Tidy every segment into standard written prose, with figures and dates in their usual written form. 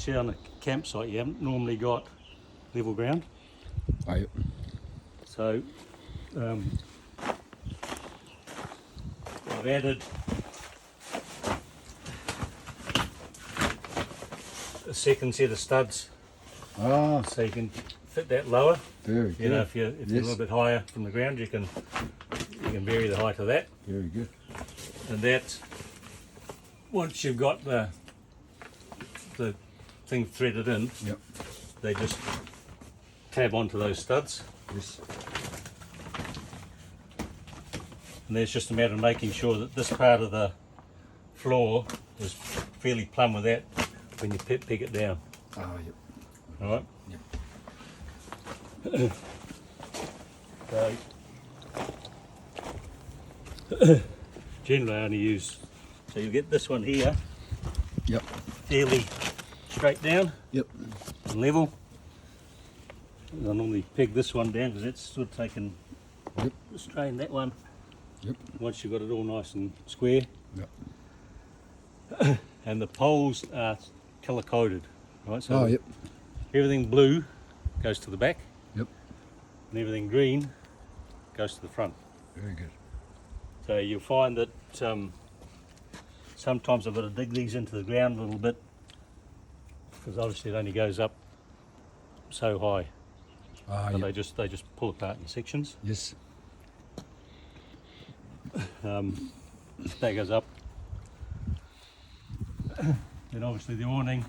See, on a campsite you haven't normally got level ground. Oh, yep. So I've added a second set of studs Ah, so you can fit that lower. very good. You know, if you're a little bit higher from the ground, you can vary the height of that. Very good. And that, once you've got the thing threaded in, Yep. they just tab onto those studs. Yes. And there's just a matter of making sure that this part of the floor is fairly plumb with that when you peg it down. Ah, yep. Alright? Yep. So, generally I only use, so you get this one here Yep. fairly straight down Yep. and level. And I normally peg this one down because it's sort of taken, Yep. straighten that one Yep. once you've got it all nice and square. Yep. And the poles are colour coded, right? So Oh, yep. everything blue goes to the back Yep. and everything green goes to the front. Very good. So you'll find that sometimes I've got to dig these into the ground a little bit because obviously it only goes up so high. Ah, But yep. they just pull apart in sections. Yes. That goes up. Then obviously the awning,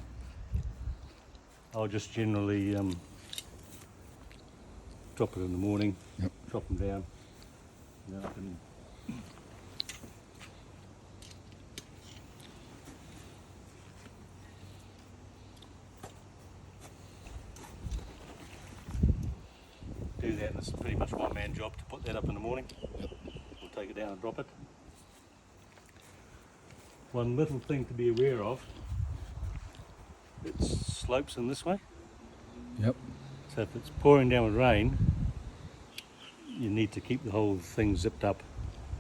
I'll just generally drop it in the morning, Yep. drop them down, and then I can do that, and it's pretty much one man job to put that up in the morning. Yep. We'll take it down and drop it. One little thing to be aware of, it slopes in this way, Yep. so if it's pouring down with rain, you need to keep the whole thing zipped up,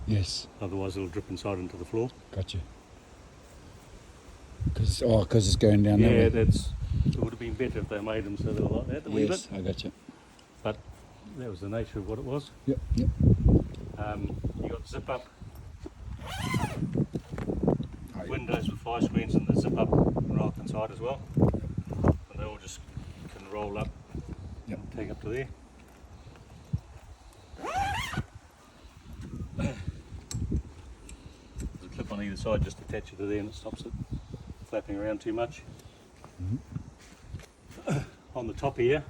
Yes. otherwise it'll drip inside into the floor. Gotcha. Because it's going down Yeah, that way. it would have been better if they made them so they were like that a wee Yes, bit, I gotcha. but that was the nature of what it was. Yep. Yep. You got zip up Oh, yep. windows with fire screens and the zip up roll up inside as well, and they all just can roll up Yep. and take up to there. There's a clip on either side, just attach it to there and it stops it flapping around too much. On the top here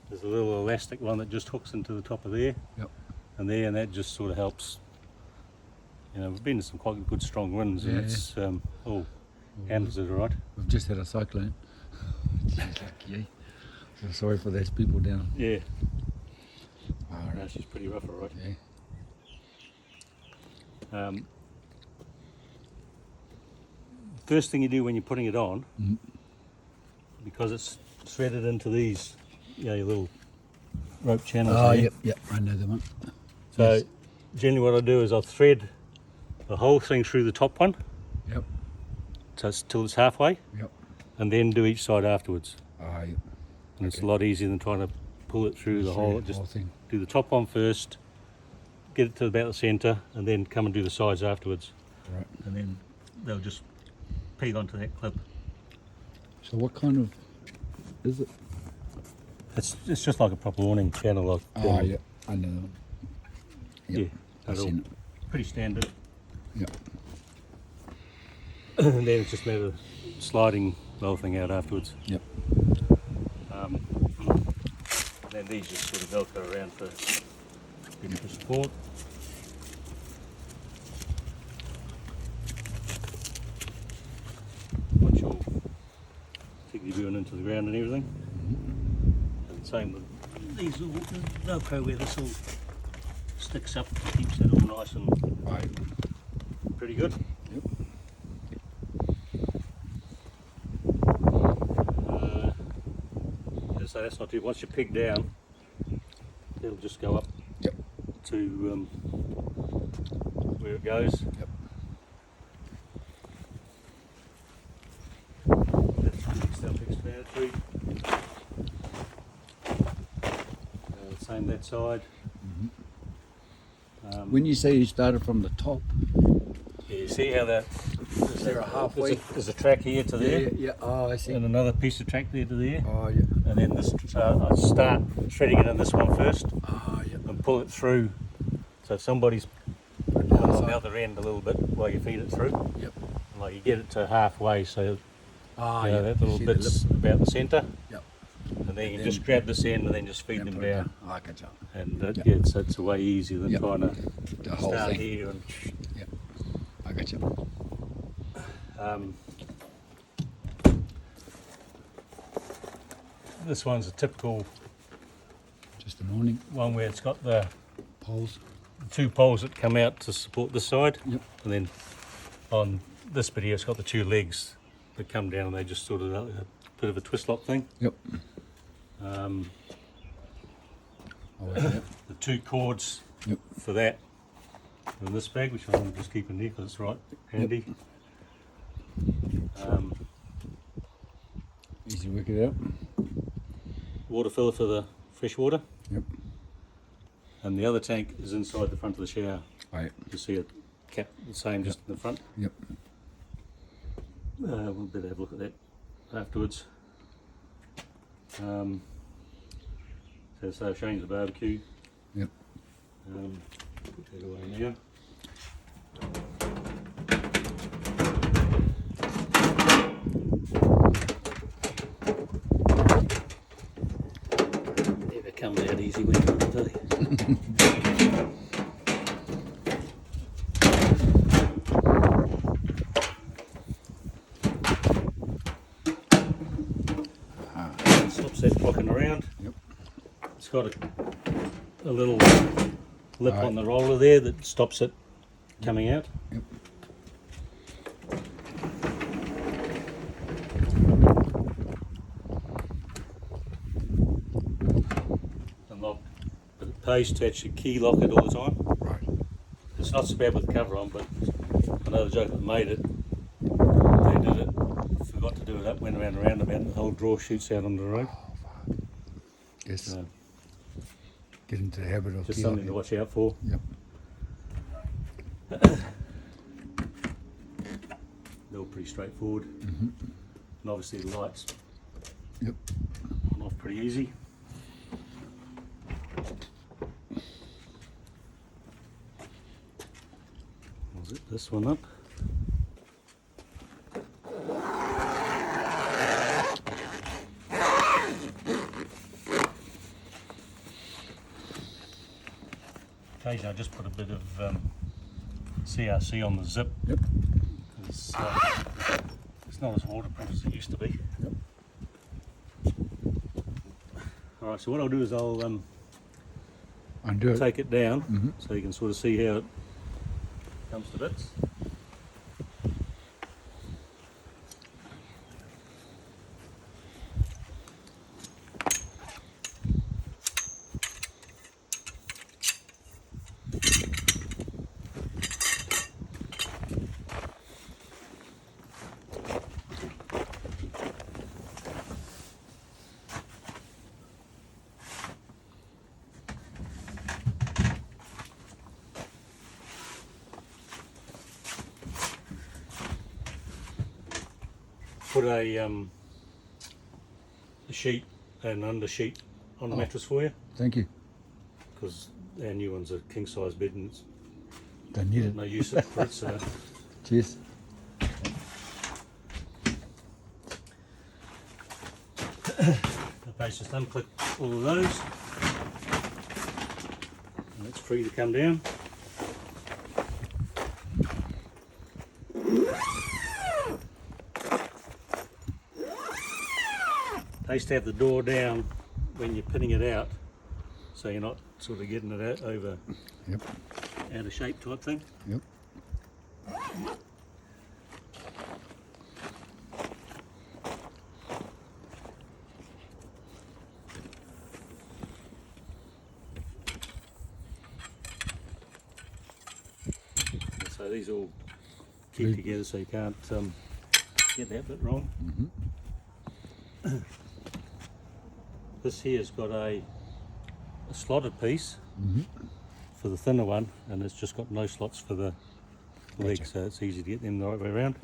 there's a little elastic one that just hooks into the top of there Yep. and there, and that just sort of helps. You know, we've been in some quite good strong winds, and Yeah. it's handles it all right. We've just had a cyclone. Yay. So sorry for those people down. Yeah, All no, right. she's pretty rough, all right. Yeah. First thing you do when you're putting it on, Mhm. because it's threaded into these, your little rope channels. Oh, here. yep. Yep. I know the one. So Yes. generally what I do is I'll thread the whole thing through the top one, Yep. so it's till it's halfway, Yep. and then do each side afterwards. Ah, yep. And it's a Okay. lot easier than trying to pull it through the whole. Just whole thing. do the top one first, get it to about the centre, and then come and do the sides afterwards. Right. And then they'll just peg onto that clip. So what kind of is it? It's just like a proper awning channel. Like, Ah, yep. I know the one. yeah, Yep. I've they're all seen it. pretty standard. Yep. And then it's just a matter of sliding the whole thing out afterwards. Yep. Then these just sort of velcro around for extra support. Once you're particularly viewing into the ground and everything. And same with these little velcro where this all sticks up, keeps it all nice and Right. pretty good. Yep. So that's not too. Once you peg down, it'll just go up Yep. to where it goes. Yep. That's to the extent same that side. When you say you started from the top, Yeah, you see how that there a halfway? there's a track here to there, Yeah. Oh, I see. and another piece of track there to there, Oh, yeah. and then this. I start shredding it in this one first, Oh, yeah. and pull it through. So if somebody's on the other end a little bit while you feed it through, Yep. like you get it to halfway, so Oh, you know, yeah. that little See the bit's lip? about the centre, Yep. and then you then- just grab this end and then just feed And them put it down. Oh, I got you. And Yep. yeah, it's way easier than Yep. trying to The whole start thing. here. And I got you. This one's a typical Just an awning, one where it's got the poles. two poles that come out to support this side, Yep. and then on this bit here it's got the two legs that come down and they just sort of a bit of a twist lock thing. Yep. Um, Oh, yeah. the two cords Yep. for that in this bag, which I'm just keeping there because it's right handy. Easy to work it out. Water filler for the fresh water, Yep. and the other tank is inside the front of the shower. Right. You see it capped the same just in the front. Yep. We'll better have a look at that afterwards. So I've changed the barbecue. Yep. Put that away now. Never comes out easy when you're on the day. Stops that rocking around. Yep. It's got a little lip Alright. on the roller there that stops it coming out. Yep. And lock, but it pays to actually key lock it all the time. Right. It's not so bad with the cover on, but I know the joke that made it. They did it, forgot to do it up, went around the roundabout, and the whole drawer shoots out on the road. Yes. So Get into the habit of just key something to locking. watch out for. Yep. They're all pretty straightforward. Mm-hmm. And obviously the lights Yep. on off pretty easy. I'll zip this one up. Occasionally I just put a bit of CRC on the zip. Yep. It's not as waterproof as it used to be. Yep. Alright, so what I'll do is I'll Undo it. take it down Mhm. so you can sort of see how it comes to bits. Put a sheet and under sheet on the mattress for you, Thank you. because our new one's a king size bed and it's Don't need it. no use for it. So Cheers. the base just unclip all of those, and it's free to come down. Pays to have the door down when you're pinning it out, so you're not sort of getting it out over Yep. out of shape type thing. Yep. So these all keep Good. together so you can't get that bit wrong. Mhm. This here's got a a slotted piece for the thinner one, and it's just got no slots for the legs, so it's easy to get them the right way around.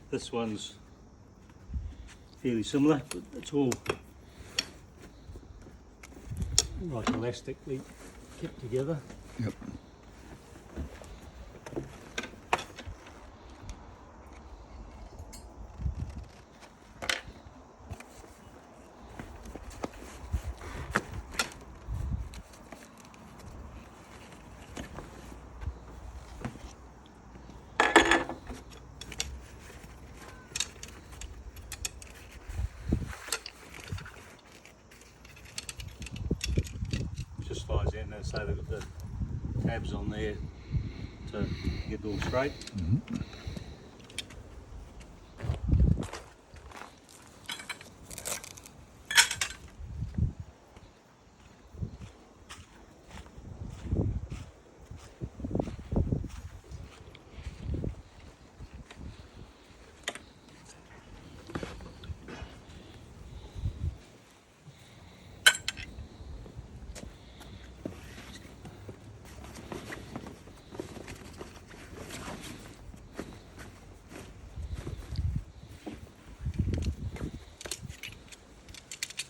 This one's fairly similar, but it's all like elastically kept together. Yep. Just slides in and so they've got the tabs on there to get it all straight.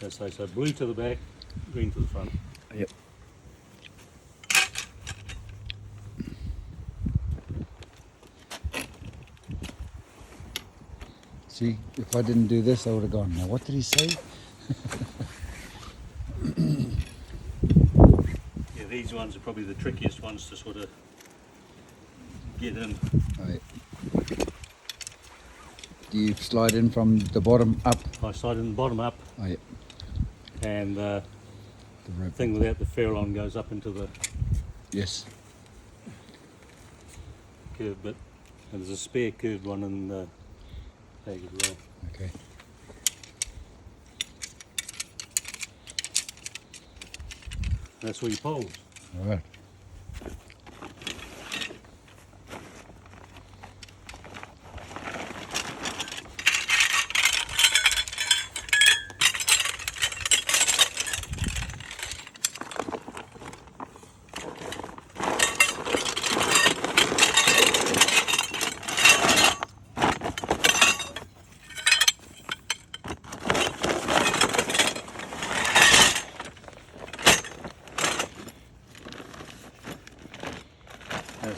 So blue to the back, green to the front. Yep. See, if I didn't do this, I would have gone, now what did he say? Yeah, these ones are probably the trickiest ones to sort of get in. Right. Do you slide in from the bottom up? I slide in the bottom up, Oh, yeah. and the The rope. thing without the ferrulon goes up into the Yes. curved bit. And there's a spare curved one in the bag as well. Okay. That's where you poles. All right.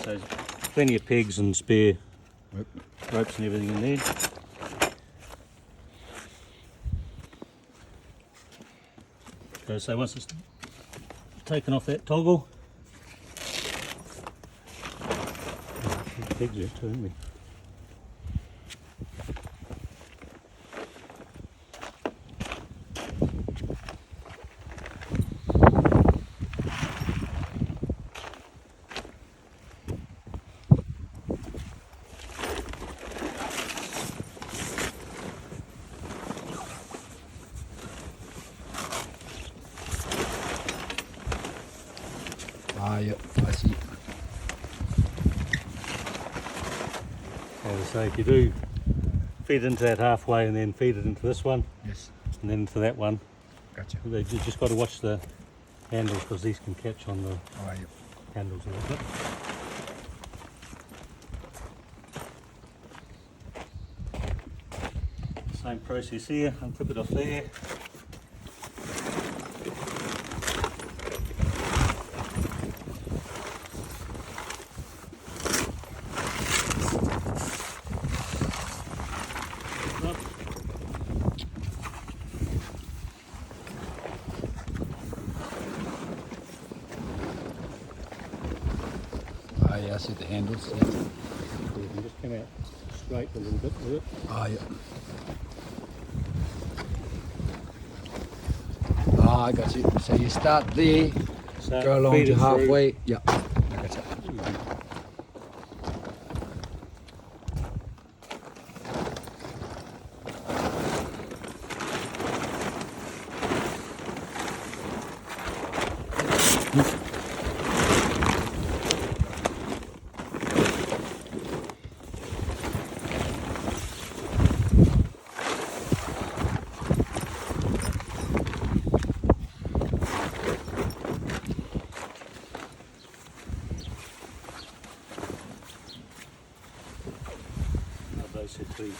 So there's plenty of pegs and spare Yep. ropes and everything in there. Okay, so once it's taken off that toggle, pegs there too, haven't we? Ah, yep, I see. As I say, if you do feed into that halfway and then feed it into this one Yes. and then into that one, Gotcha. you just got to watch the handles because these can catch on the Ah, yep. handles a little bit. Same process here, unclip it off there. Ah, yeah, I see the handles. Yeah. You can just come out straight a little bit with it. Ah, yep. Ah, I got you. So you start there, Start go along feed to it through. halfway. Yeah, I got you. said please.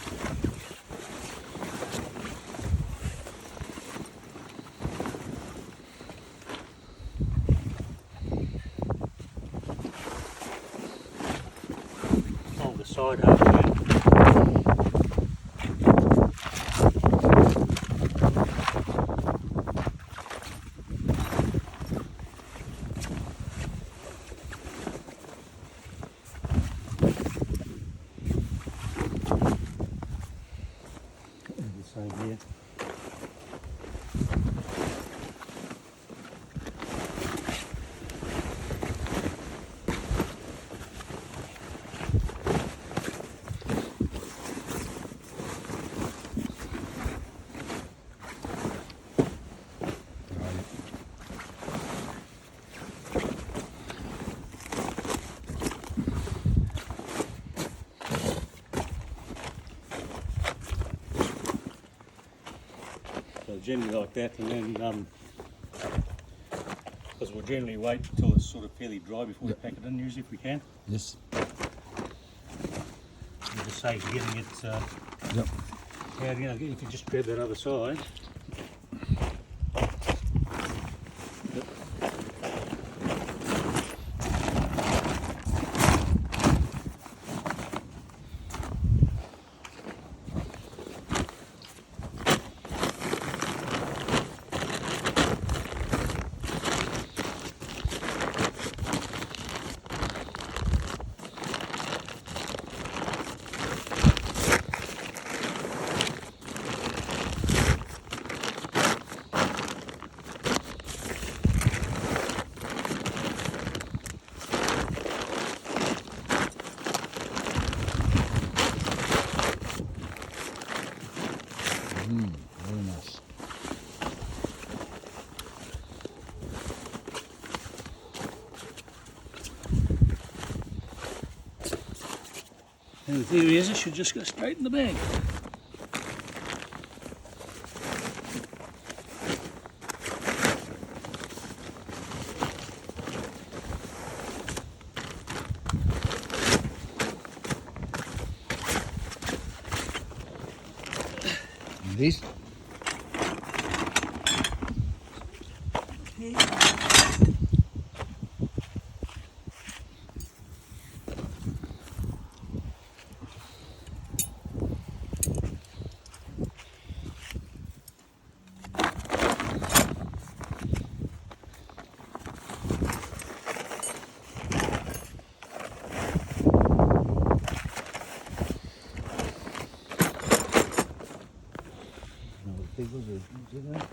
Oh, the side half of it. The same here. So generally like that, and then because we'll generally wait until it's sort of fairly dry before we pack it in, usually if we can. Yes. We'll just say getting it. Yep. Yeah, you know, if you just grab that other side. Very nice. And the theory is it should just go straight in the bag. And these? People do that.